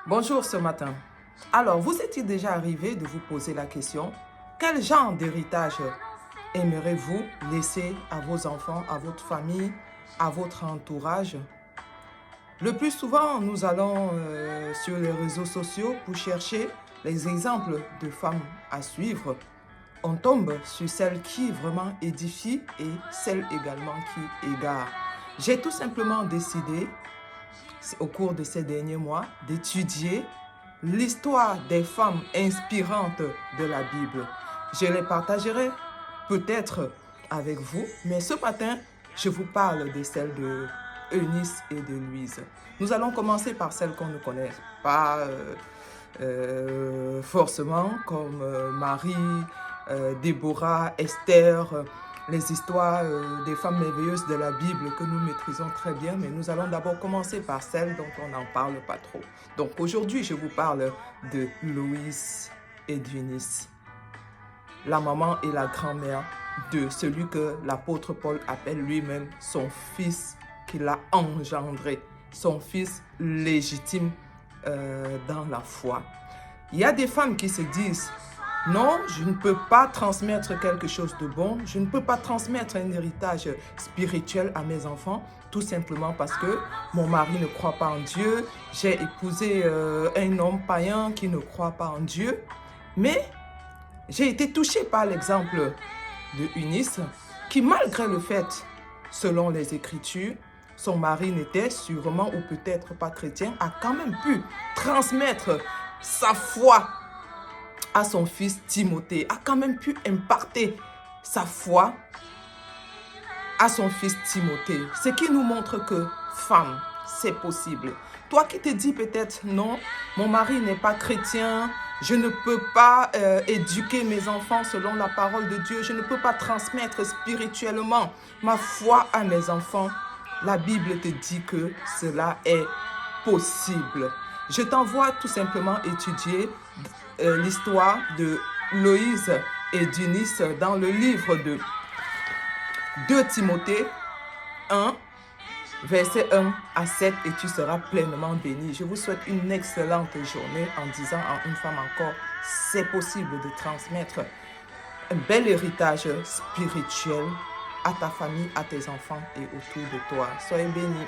Bonjour ce matin. Alors, vous est-il déjà arrivé de vous poser la question, quel genre d'héritage aimerez-vous laisser à vos enfants, à votre famille, à votre entourage? Le plus souvent, nous allons sur les réseaux sociaux pour chercher les exemples de femmes à suivre. On tombe sur celles qui vraiment édifient et celles également qui égarent. J'ai tout simplement décidé au cours de ces derniers mois d'étudier l'histoire des femmes inspirantes de la Bible. Je les partagerai peut-être avec vous, mais ce matin, je vous parle de celles de Eunice et de Louise. Nous allons commencer par celles qu'on ne connaît pas forcément, comme Marie, Déborah, Esther, les histoires des femmes merveilleuses de la Bible que nous maîtrisons très bien, mais nous allons d'abord commencer par celles dont on n'en parle pas trop. Donc aujourd'hui, je vous parle de Louise et d'Eunice, la maman et la grand-mère de celui que l'apôtre Paul appelle lui-même son fils qu'il a engendré, son fils légitime dans la foi. Il y a des femmes qui se disent: non, je ne peux pas transmettre quelque chose de bon, je ne peux pas transmettre un héritage spirituel à mes enfants, tout simplement parce que mon mari ne croit pas en Dieu, j'ai épousé un homme païen qui ne croit pas en Dieu. Mais j'ai été touchée par l'exemple de Eunice, qui malgré le fait, selon les Écritures, son mari n'était sûrement ou peut-être pas chrétien, a quand même pu transmettre sa foi à son fils Timothée, a quand même pu imparter sa foi à son fils Timothée. Ce qui nous montre que, femme, c'est possible. Toi qui te dis peut-être, non, mon mari n'est pas chrétien, je ne peux pas éduquer mes enfants selon la parole de Dieu, je ne peux pas transmettre spirituellement ma foi à mes enfants. La Bible te dit que cela est possible. Je t'envoie tout simplement étudier l'histoire de Loïse et d'Eunice dans le livre de 2 Timothée 1, versets 1 à 7, et tu seras pleinement béni. Je vous souhaite une excellente journée en disant à une femme encore, c'est possible de transmettre un bel héritage spirituel à ta famille, à tes enfants et autour de toi. Soyez bénis.